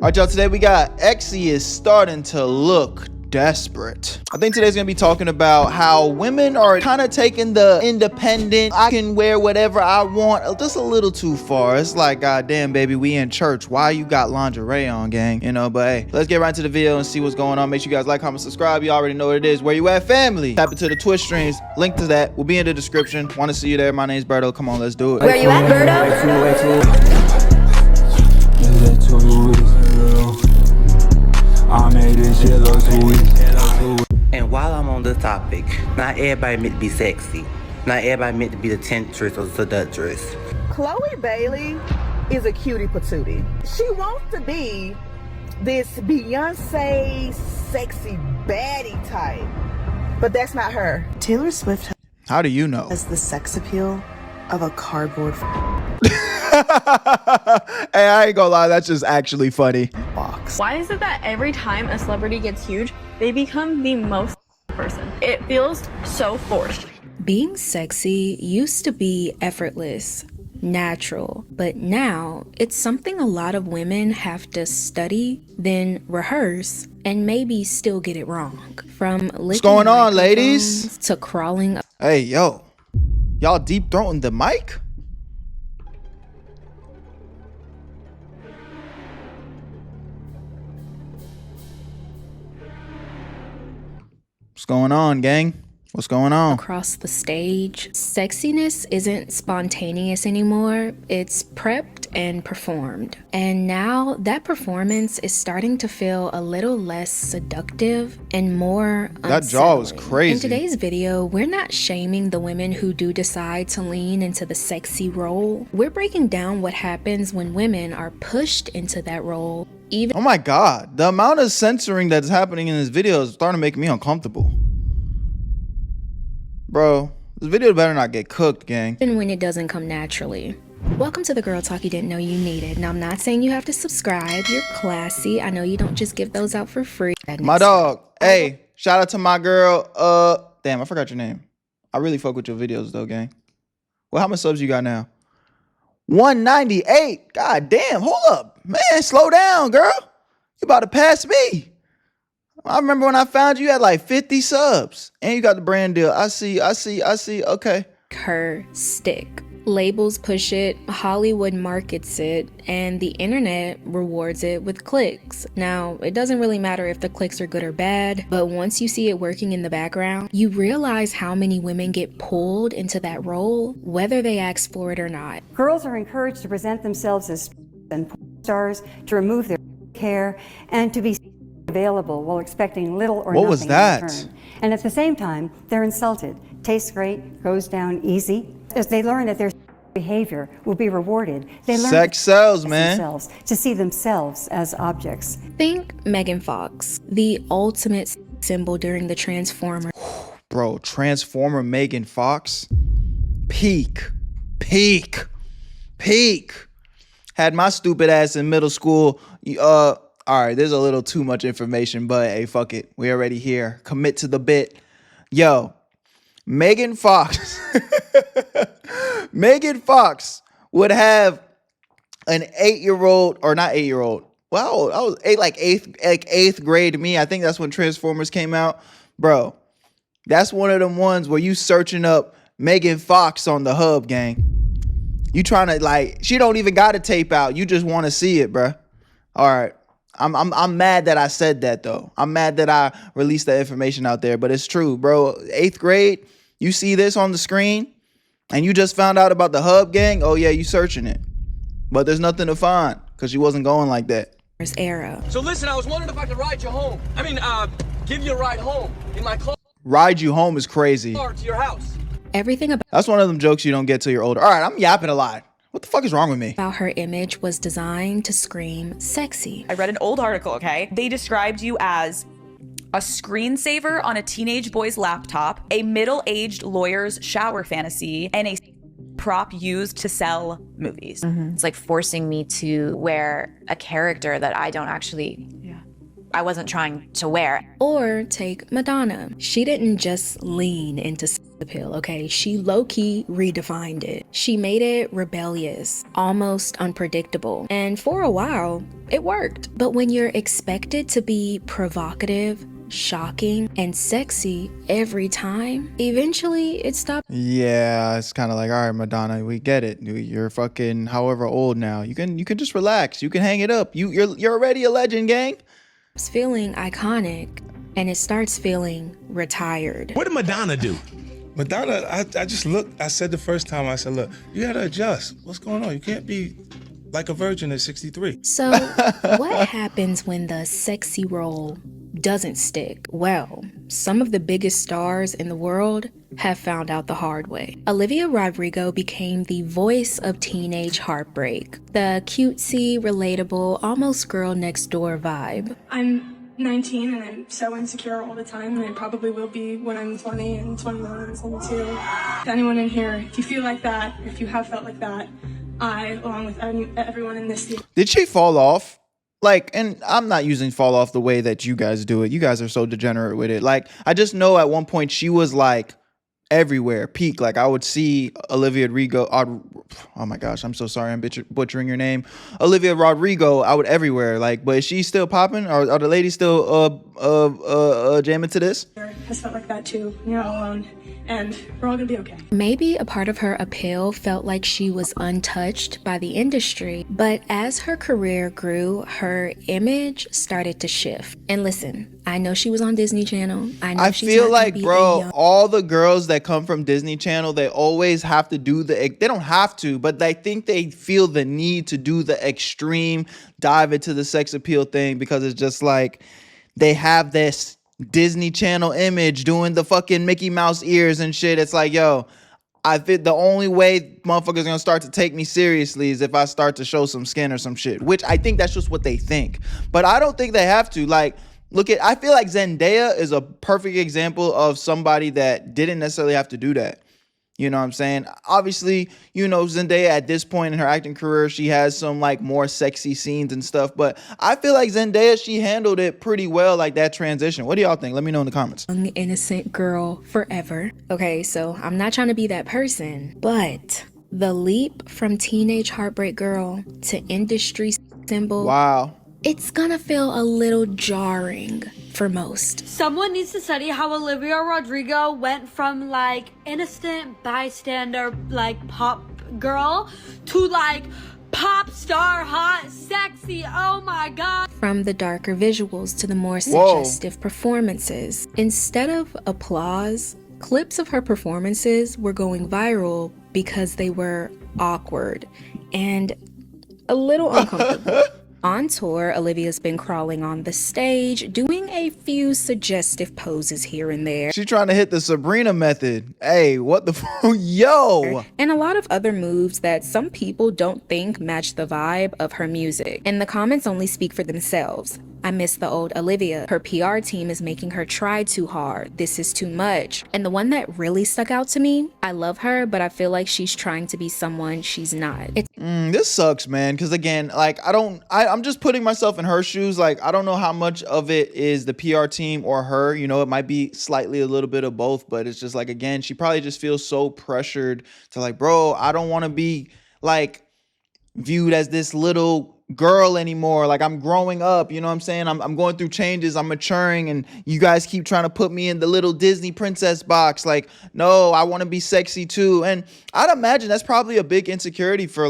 All right, y'all, today we got Exy is starting to look desperate. I think today's gonna be talking about how women are kind of taking the independent, I can wear whatever I want, just a little too far. It's like, goddamn, baby, we in church. Why you got lingerie on, gang? You know, but hey, let's get right into the video and see what's going on. Make sure you guys like, comment, subscribe. You already know what it is. Where you at, family? Tap into the Twitch streams. Link to that will be in the description. Want to see you there. My name's Berto. Come on, let's do it. Where you at, Berto? I made this shit look sweet. And while I'm on the topic, not everybody meant to be sexy. Not everybody meant to be the temptress or seductress. Chloe Bailey is a cutie patootie. She wants to be this Beyonce sexy baddie type, but that's not her. Taylor Swift How do you know? has the sex appeal of a cardboard Hey, I ain't gonna lie, that's just actually funny. box. Why is it that every time a celebrity gets huge, they become the most person? It feels so forced. Being sexy used to be effortless, natural, but now it's something a lot of women have to study, then rehearse, and maybe still get it wrong. From What's going on, ladies? To crawling up. Hey, yo, y'all deep throating the mic? What's going on, gang? What's going on? Across the stage. Sexiness isn't spontaneous anymore. It's prepped and performed. And now that performance is starting to feel a little less seductive and more unsettling. That jaw was crazy. In today's video, we're not shaming the women who do decide to lean into the sexy role. We're breaking down what happens when women are pushed into that role. Oh my god, the amount of censoring that's happening in this video is starting to make me uncomfortable. Bro, this video better not get cooked, gang. Even when it doesn't come naturally. Welcome to the Girl Talk you didn't know you needed. Now, I'm not saying you have to subscribe. You're classy. I know you don't just give those out for free. My dog. Hey, shout out to my girl. Damn, I forgot your name. I really fuck with your videos though, gang. Well, how much subs you got now? 198. God damn, hold up. Man, slow down, girl. You about to pass me. I remember when I found you, you had like 50 subs. And you got the brand deal. I see. Okay. Her stick. Labels push it, Hollywood markets it, and the internet rewards it with clicks. Now, it doesn't really matter if the clicks are good or bad, but once you see it working in the background, you realize how many women get pulled into that role, whether they ask for it or not. Girls are encouraged to present themselves as and stars, to remove their hair, and to be available while expecting little or nothing was that? in return. And at the same time, they're insulted. Tastes great, goes down easy. As they learn that their behavior will be rewarded, they learn Sex sells, man. themselves, to see themselves as objects. Think Megan Fox, the ultimate symbol during the Transformers. Bro, Transformer Megan Fox. Peak. Had my stupid ass in middle school. All right, there's a little too much information, but hey, fuck it. We already here. Commit to the bit. Yo, Megan Fox. Megan Fox would have an 8-year-old, or not 8-year-old. Well, I was eighth grade to me. I think that's when Transformers came out. Bro, that's one of them ones where you searching up Megan Fox on the hub, gang. You trying to, like, she don't even got a tape out. You just want to see it, bro. All right. I'm mad that I said that, though. I'm mad that I released that information out there, but it's true, bro. 8th grade, you see this on the screen, and you just found out about the hub, gang. Oh, yeah, you searching it. But there's nothing to find, because she wasn't going like that. Era. So listen, I was wondering if I could ride you home. Give you a ride home in my car. Ride you home is crazy. To your house. Everything That's one of them jokes you don't get till you're older. All right, I'm yapping a lot. What the fuck is wrong with me? about her image was designed to scream sexy. I read an old article, okay? They described you as a screensaver on a teenage boy's laptop, a middle-aged lawyer's shower fantasy, and a prop used to sell movies. It's like forcing me to wear a character that I don't actually, I wasn't trying to wear. Or take Madonna. She didn't just lean into appeal, okay? She low-key redefined it. She made it rebellious, almost unpredictable, and for a while, it worked. But when you're expected to be provocative, shocking, and sexy every time, eventually it stopped. Yeah, it's kind of like, all right, Madonna, we get it. You're fucking however old now. You can just relax. You can hang it up. You're already a legend, gang. It's feeling iconic, and it starts feeling retired. What did Madonna do? Madonna, I just looked. I said the first time, I said, look, you gotta adjust. What's going on? You can't be like a virgin at 63. So what happens when the sexy role doesn't stick? Well, some of the biggest stars in the world have found out the hard way. Olivia Rodrigo became the voice of teenage heartbreak, the cutesy, relatable, almost girl next door vibe. I'm 19 and I'm so insecure all the time, and I probably will be when I'm 20 and 21 and 22. To anyone in here, if you feel like that, if you have felt like that, I, along with everyone in this theater. Did she fall off? Like, and I'm not using fall off the way that you guys do it. You guys are so degenerate with it. Like, I just know at one point she was like everywhere, peak. Like, I would see Olivia Rodrigo. Oh my gosh, I'm so sorry, I'm butchering your name. Olivia Rodrigo out everywhere. Like, but is she still popping? Or are the ladies still jamming to this? Has felt like that too. You're all alone, and we're all gonna be okay. Maybe a part of her appeal felt like she was untouched by the industry, but as her career grew, her image started to shift. And listen, I know she was on Disney Channel. I feel like, bro, all the girls that come from Disney Channel, they always have to do they don't have to, but they think they feel the need to do the extreme dive into the sex appeal thing because it's just like they have this Disney Channel image doing the fucking Mickey Mouse ears and shit. It's like, yo, I think the only way motherfuckers gonna start to take me seriously is if I start to show some skin or some shit, which I think that's just what they think. But I don't think they have to. Like, I feel like Zendaya is a perfect example of somebody that didn't necessarily have to do that. You know what I'm saying? Obviously, you know, Zendaya at this point in her acting career, she has some like more sexy scenes and stuff. But I feel like Zendaya, she handled it pretty well, like that transition. What do y'all think? Let me know in the comments. Young, innocent girl forever. Okay, so I'm not trying to be that person, but the leap from teenage heartbreak girl to industry symbol. Wow. It's gonna feel a little jarring for most. Someone needs to study how Olivia Rodrigo went from like innocent bystander, like pop girl to like pop star, hot, sexy. Oh my God. From the darker visuals to the more suggestive performances. Instead of applause, clips of her performances were going viral because they were awkward and a little uncomfortable. On tour, Olivia's been crawling on the stage, doing a few suggestive poses here and there. She's trying to hit the Sabrina method. Hey, what the yo? And a lot of other moves that some people don't think match the vibe of her music. And the comments only speak for themselves. I miss the old Olivia. Her PR team is making her try too hard. This is too much. And the one that really stuck out to me, I love her, but I feel like she's trying to be someone she's not. This sucks, man. Because again, like I'm just putting myself in her shoes. Like, I don't know how much of it is the PR team or her. You know, it might be slightly a little bit of both, but it's just like, again, she probably just feels so pressured to like, bro, I don't want to be like viewed as this little girl anymore. Like, I'm growing up, you know what I'm saying? I'm going through changes, I'm maturing, and you guys keep trying to put me in the little Disney princess box. Like, no, I want to be sexy too. And I'd imagine that's probably a big insecurity for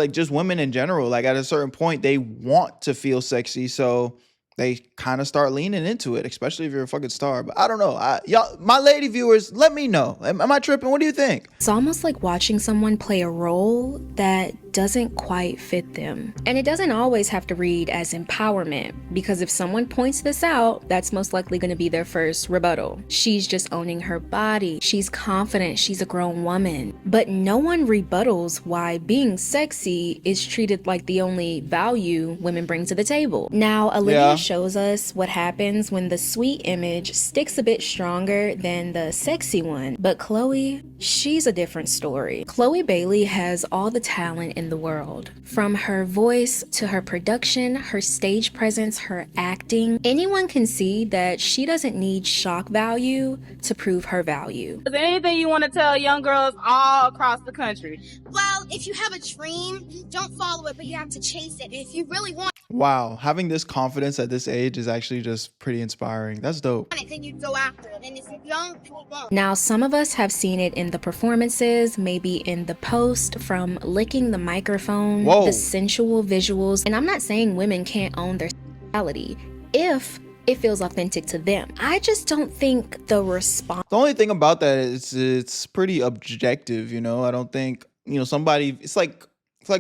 just women in general. Like, at a certain point, they want to feel sexy, so they kind of start leaning into it, especially if you're a fucking star. But I don't know. Y'all, my lady viewers, let me know. Am I tripping? What do you think? It's almost like watching someone play a role that doesn't quite fit them. And it doesn't always have to read as empowerment, because if someone points this out, that's most likely going to be their first rebuttal. She's just owning her body. She's confident. She's a grown woman. But no one rebuttals why being sexy is treated like the only value women bring to the table. Now, Olivia shows us what happens when the sweet image sticks a bit stronger than the sexy one. But Chloe, she's a different story. Chloe Bailey has all the talent in the world. From her voice to her production, her stage presence, her acting, anyone can see that she doesn't need shock value to prove her value. Is there anything you want to tell young girls all across the country? Well, if you have a dream, don't follow it, but you have to chase it. If you really want Wow, having this confidence at this age is actually just pretty inspiring. That's dope. it, then you go after it. And if you don't, you won't. Now, some of us have seen it in the performances, maybe in the post, from licking the microphone, Whoa. the sensual visuals. And I'm not saying women can't own their sexuality if it feels authentic to them. I just don't think the response. The only thing about that is it's pretty objective, you know? I don't think, you know, somebody, it's like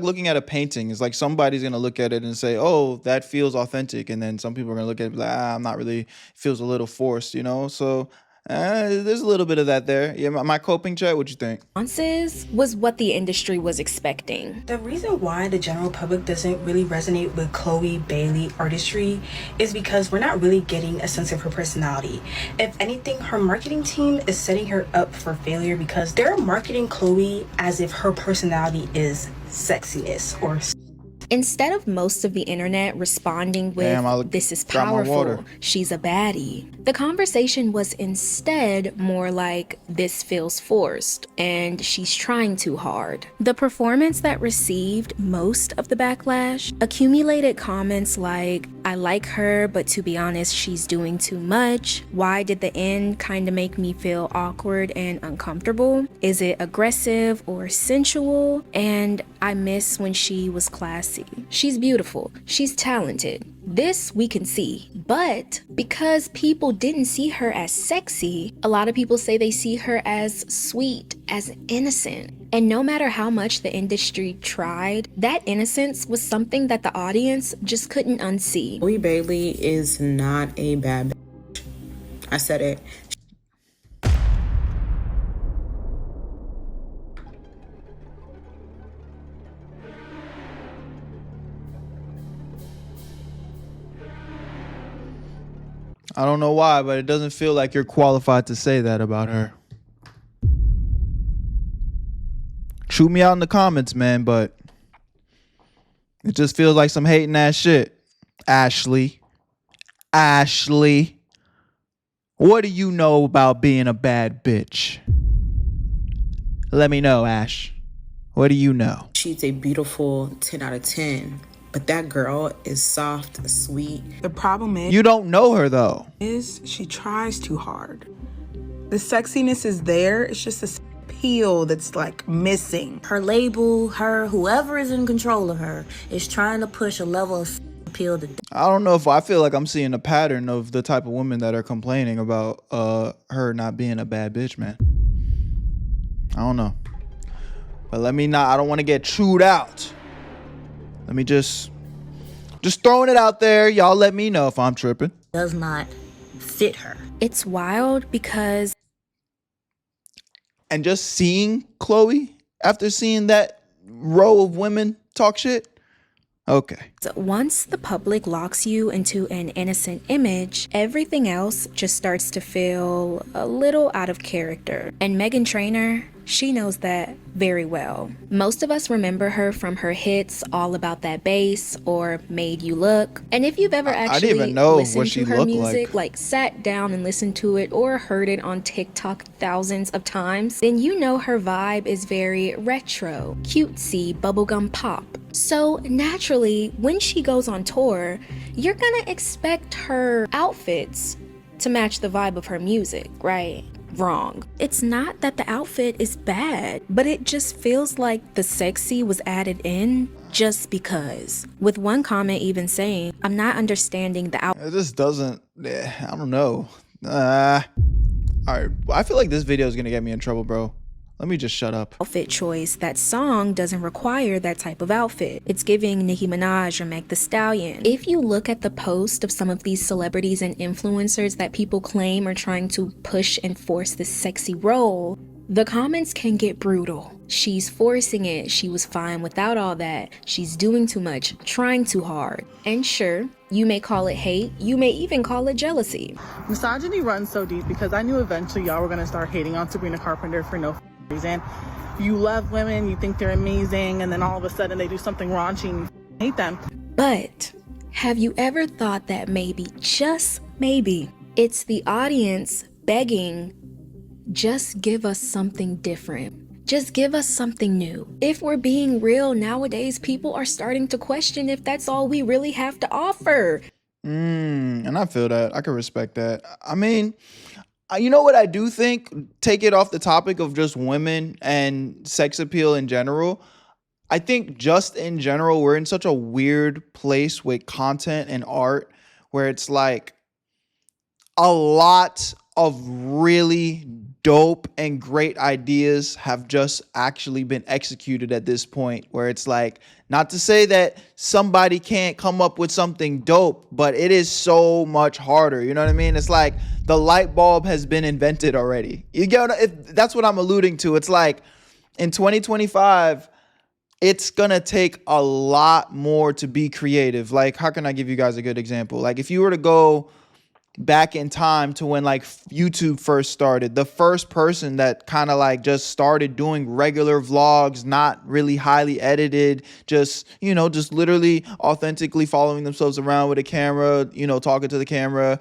looking at a painting. It's like somebody's going to look at it and say, oh, that feels authentic. And then some people are going to look at it and be like, I'm not really, it feels a little forced, you know? So there's a little bit of that there. Yeah, my coping, chat, what you think? Responses was what the industry was expecting. The reason why the general public doesn't really resonate with Chloe Bailey artistry is because we're not really getting a sense of her personality. If anything, her marketing team is setting her up for failure because they're marketing Chloe as if her personality is sexiness or. Instead of most of the internet responding with, this is powerful, she's a baddie, the conversation was instead more like, this feels forced, and she's trying too hard. The performance that received most of the backlash accumulated comments like, I like her, but to be honest, she's doing too much. Why did the end kind of make me feel awkward and uncomfortable? Is it aggressive or sensual? And I miss when she was classy. She's beautiful. She's talented. This we can see. But because people didn't see her as sexy, a lot of people say they see her as sweet, as innocent. And no matter how much the industry tried, that innocence was something that the audience just couldn't unsee. Chloe Bailey is not a bad bitch. I said it. I don't know why, but it doesn't feel like you're qualified to say that about her. Shoot me out in the comments, man, but it just feels like some hating ass shit. Ashley, what do you know about being a bad bitch? Let me know, Ash. What do you know? She's a beautiful 10 out of 10. But that girl is soft, sweet. The problem is... You don't know her, though. ...is she tries too hard. The sexiness is there. It's just this appeal that's, like, missing. Her label, whoever is in control of her, is trying to push a level of appeal to... I don't know if I feel like I'm seeing a pattern of the type of women that are complaining about her not being a bad bitch, man. I don't know. But let me not... I don't want to get chewed out. Let me just throwing it out there. Y'all let me know if I'm tripping. Does not fit her. It's wild because... And just seeing Chloe after seeing that row of women talk shit. Okay. Once the public locks you into an innocent image, everything else just starts to feel a little out of character. And Meghan Trainor, she knows that very well. Most of us remember her from her hits All About That Bass or Made You Look. And if you've ever actually listened to her music, like sat down and listened to it or heard it on TikTok thousands of times, then you know her vibe is very retro, cutesy, bubblegum pop. So naturally, when she goes on tour, you're gonna expect her outfits to match the vibe of her music, right? Wrong. It's not that the outfit is bad, but it just feels like the sexy was added in just because. With one comment even saying, I'm not understanding the outfit. It just doesn't, I don't know. All right, I feel like this video is gonna get me in trouble, bro. Let me just shut up. Outfit choice. That song doesn't require that type of outfit. It's giving Nicki Minaj or Meg Thee Stallion. If you look at the post of some of these celebrities and influencers that people claim are trying to push and force this sexy role, The comments can get brutal. She's forcing it. She was fine without all that. She's doing too much, trying too hard. And sure, you may call it hate. You may even call it jealousy. Misogyny runs so deep because I knew eventually y'all were going to start hating on Sabrina Carpenter for no reason. You love women, you think they're amazing, and then all of a sudden they do something raunchy and you hate them. But have you ever thought that maybe, just maybe, it's the audience begging, just give us something different. Just give us something new. If we're being real, nowadays people are starting to question if that's all we really have to offer. And I feel that. I can respect that. I mean, you know what I do think? Take it off the topic of just women and sex appeal in general. I think just in general, we're in such a weird place with content and art where it's like a lot of really dope and great ideas have just actually been executed at this point, where it's like, not to say that somebody can't come up with something dope, but it is so much harder. You know what I mean? It's like the light bulb has been invented already. You get if that's what I'm alluding to. It's like in 2025, it's gonna take a lot more to be creative. Like, how can I give you guys a good example? Like, if you were to go back in time to when like YouTube first started, the first person that kind of like just started doing regular vlogs, not really highly edited, just, you know, just literally authentically following themselves around with a camera, you know, talking to the camera.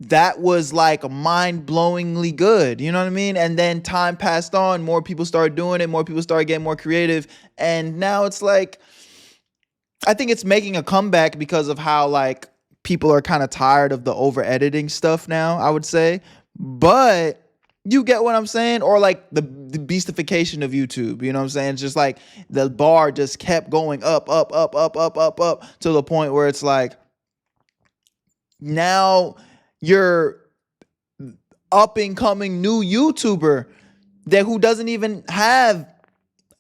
That was like mind-blowingly good, you know what I mean? And then time passed on, more people started doing it, more people started getting more creative, and now it's like, I think it's making a comeback because of how like people are kind of tired of the over editing stuff now, I would say. But you get what I'm saying? Or like the beastification of YouTube, you know what I'm saying? It's just like the bar just kept going up to the point where it's like, now you're up and coming new YouTuber that who doesn't even have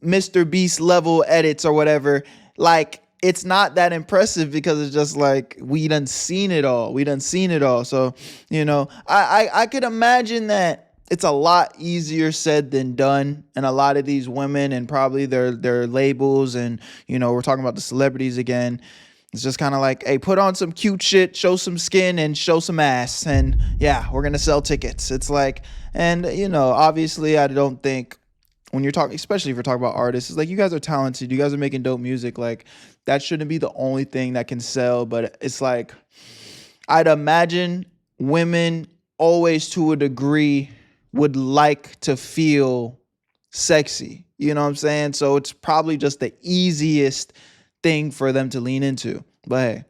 Mr. Beast level edits or whatever. Like, it's not that impressive because it's just like, we done seen it all. So, you know, I could imagine that it's a lot easier said than done. And a lot of these women and probably their labels, and, you know, we're talking about the celebrities again. It's just kind of like, hey, put on some cute shit, show some skin and show some ass. And yeah, we're going to sell tickets. It's like, and, you know, obviously I don't think when you're talking, especially if you're talking about artists, it's like, you guys are talented. You guys are making dope music. Like, that shouldn't be the only thing that can sell. But it's like, I'd imagine women always to a degree would like to feel sexy. You know what I'm saying? So it's probably just the easiest thing for them to lean into. But hey,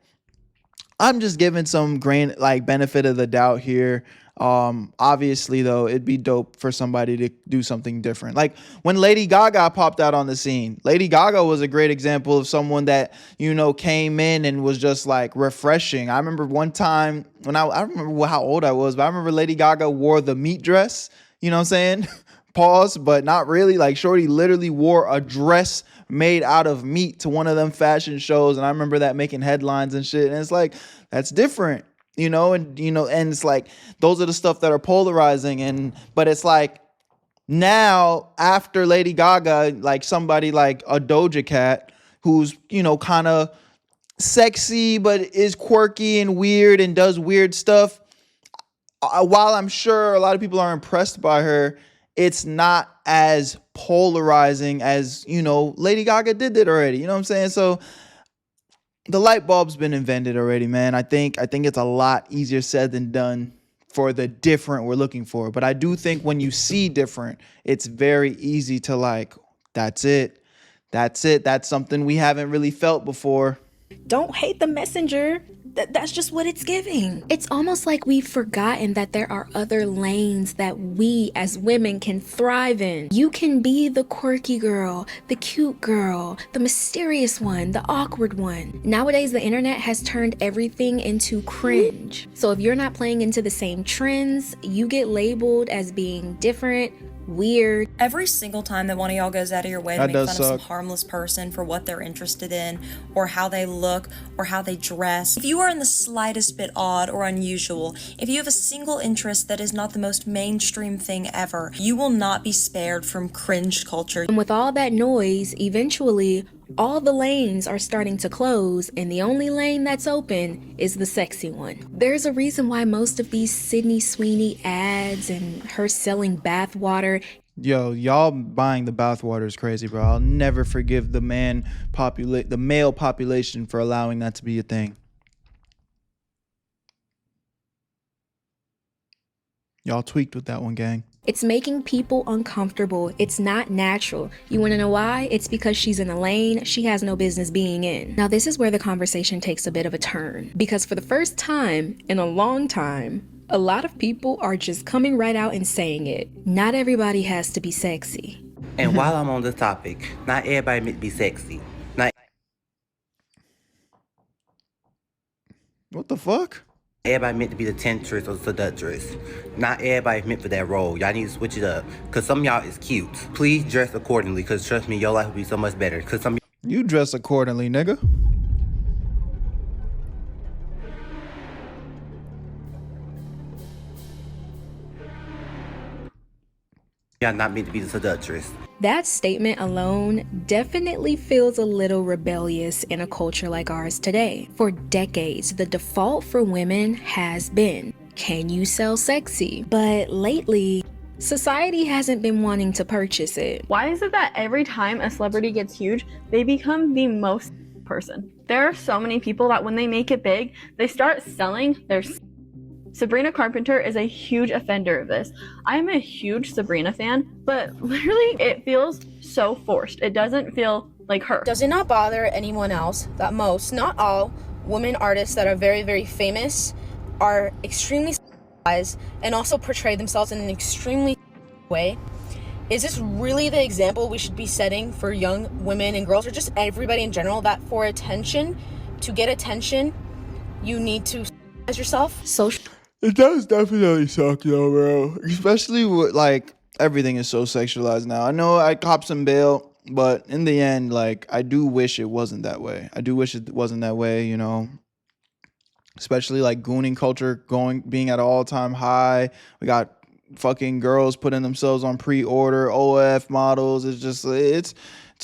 I'm just giving some benefit of the doubt here. Obviously though, it'd be dope for somebody to do something different. Like when Lady Gaga popped out on the scene, Lady Gaga was a great example of someone that, you know, came in and was just like refreshing. I remember one time when I don't remember how old I was, but I remember Lady Gaga wore the meat dress, you know what I'm saying? Pause, but not really. Like, shorty literally wore a dress made out of meat to one of them fashion shows, and I remember that making headlines and shit. And it's like, that's different, you know. And it's like, those are the stuff that are polarizing. But it's like, now after Lady Gaga, like somebody like a Doja Cat, who's, you know, kind of sexy but is quirky and weird and does weird stuff, while I'm sure a lot of people are impressed by her, it's not as polarizing as, you know, Lady Gaga did it already. You know what I'm saying? So the light bulb's been invented already, man. I think it's a lot easier said than done for the different we're looking for. But I do think when you see different, it's very easy to like, that's it. That's something we haven't really felt before. Don't hate the messenger. That's just what it's giving. It's almost like we've forgotten that there are other lanes that we as women can thrive in. You can be the quirky girl, the cute girl, the mysterious one, the awkward one. Nowadays, the internet has turned everything into cringe. So if you're not playing into the same trends, you get labeled as being different, weird. Every single time that one of y'all goes out of your way to make fun of some harmless person for what they're interested in, or how they look, or how they dress, if you are in the slightest bit odd or unusual, if you have a single interest that is not the most mainstream thing ever, you will not be spared from cringe culture. And with all that noise, eventually, all the lanes are starting to close, and the only lane that's open is the sexy one. There's a reason why most of these Sydney Sweeney ads and her selling bathwater. Yo, y'all buying the bathwater is crazy, bro. I'll never forgive the male population for allowing that to be a thing. Y'all tweaked with that one, gang. It's making people uncomfortable. It's not natural. You want to know why? It's because she's in a lane she has no business being in. Now, this is where the conversation takes a bit of a turn, because for the first time in a long time, a lot of people are just coming right out and saying it. Not everybody has to be sexy. And while I'm on the topic, not everybody meant to be sexy. Not what the fuck? Everybody meant to be the temptress or seductress. Not everybody's meant for that role. Y'all need to switch it up. Cause some of y'all is cute. Please dress accordingly, cause trust me, your life will be so much better. Cause some you dress accordingly, nigga. y'all not meant to be the seductress. That statement alone definitely feels a little rebellious in a culture like ours today. For decades, the default for women has been, can you sell sexy? But lately, society hasn't been wanting to purchase it. Why is it that every time a celebrity gets huge, they become the most person? There are so many people that when they make it big, they start selling their Sabrina Carpenter is a huge offender of this. I'm a huge Sabrina fan, but literally it feels so forced. It doesn't feel like her. Does it not bother anyone else that most, not all, women artists that are very, very famous are extremely sexualized and also portray themselves in an extremely way? Is this really the example we should be setting for young women and girls, or just everybody in general, that for attention, to get attention, you need to sexualize yourself? It does definitely suck, though, bro. Especially with, like, everything is so sexualized now. I know I cop some bail, but in the end, like, I do wish it wasn't that way. I do wish it wasn't that way, you know. Especially, like, gooning culture being at an all-time high. We got fucking girls putting themselves on pre-order, OF models. It's just, it's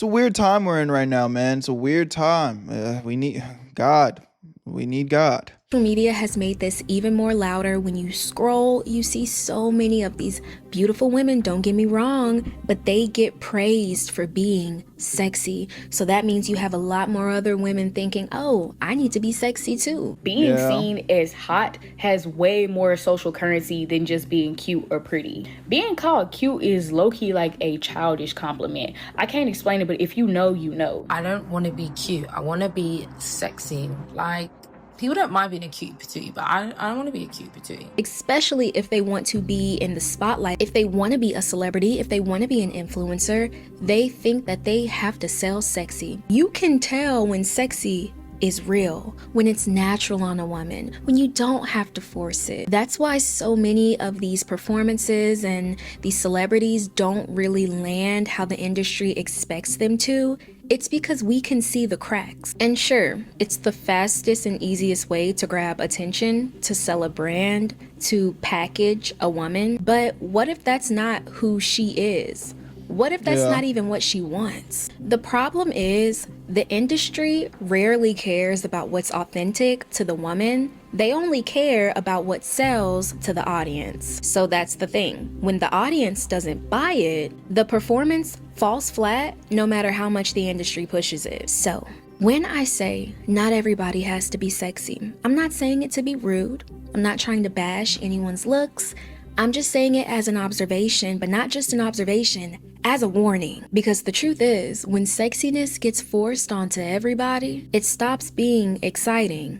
a weird time we're in right now, man. It's a weird time. We need God. We need God. Social media has made this even more louder. When you scroll, you see so many of these beautiful women, don't get me wrong, but they get praised for being sexy. So that means you have a lot more other women thinking, oh, I need to be sexy too. Being seen as hot has way more social currency than just being cute or pretty. Being called cute is low-key like a childish compliment. I can't explain it, but if you know, you know. I don't want to be cute. I want to be sexy. Like, people don't mind being a cute patootie, but I don't want to be a cute patootie. Especially if they want to be in the spotlight, if they want to be a celebrity, if they want to be an influencer, they think that they have to sell sexy. You can tell when sexy is real, when it's natural on a woman, when you don't have to force it. That's why so many of these performances and these celebrities don't really land how the industry expects them to. It's because we can see the cracks. And sure, it's the fastest and easiest way to grab attention, to sell a brand, to package a woman. But what if that's not who she is? What if that's not even what she wants? The problem is the industry rarely cares about what's authentic to the woman. They only care about what sells to the audience. So that's the thing. When the audience doesn't buy it, the performance falls flat no matter how much the industry pushes it. So when I say not everybody has to be sexy, I'm not saying it to be rude. I'm not trying to bash anyone's looks. I'm just saying it as an observation, but not just an observation, as a warning. Because the truth is, when sexiness gets forced onto everybody, it stops being exciting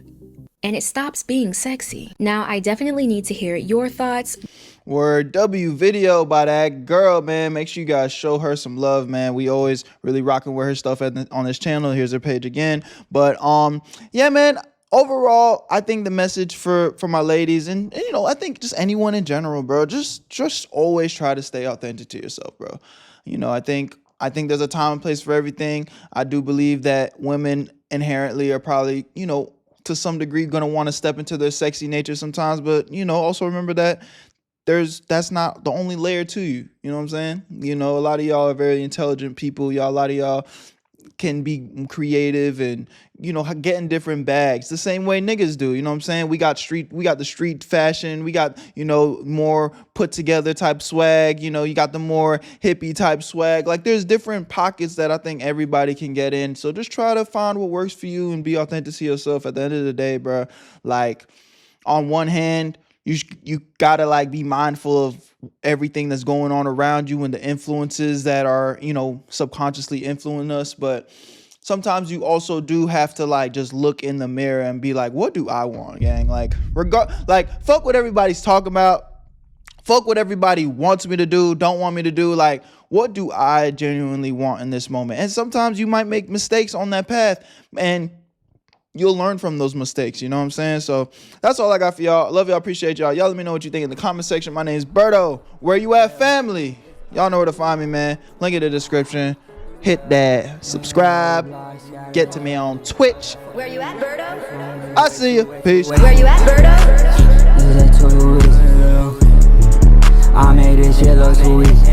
and it stops being sexy. Now, I definitely need to hear your thoughts. Word W video by that girl, man. Make sure you guys show her some love, man. We always really rocking with her stuff on this channel. Here's her page again. But yeah, man. overall, I think the message for my ladies and you know, I think just anyone in general, bro, just always try to stay authentic to yourself, bro. You know, I think there's a time and place for everything. I do believe that women inherently are probably, you know, to some degree going to want to step into their sexy nature sometimes, but you know, also remember that that's not the only layer to you. You know what I'm saying? You know, a lot of y'all are very intelligent people. A lot of y'all can be creative and, you know, get in different bags the same way niggas do. You know what I'm saying? We got the street fashion. We got, you know, more put together type swag. You know, you got the more hippie type swag. Like there's different pockets that I think everybody can get in. So just try to find what works for you and be authentic to yourself at the end of the day, bro. Like on one hand, you gotta like be mindful of everything that's going on around you and the influences that are, you know, subconsciously influencing us. But sometimes you also do have to like just look in the mirror and be like, what do I want, gang? Like fuck what everybody's talking about. Fuck what everybody wants me to do, don't want me to do. Like, what do I genuinely want in this moment? And sometimes you might make mistakes on that path, and you'll learn from those mistakes. You know what I'm saying? So that's all I got for y'all. Love y'all. Appreciate y'all. Y'all let me know what you think in the comment section. My name is Berto. Where you at, family? Y'all know where to find me, man. Link in the description. Hit that subscribe. Get to me on Twitch. Where you at, Berto? I see you. Peace. Where you at, Berto? I made this shit look too easy.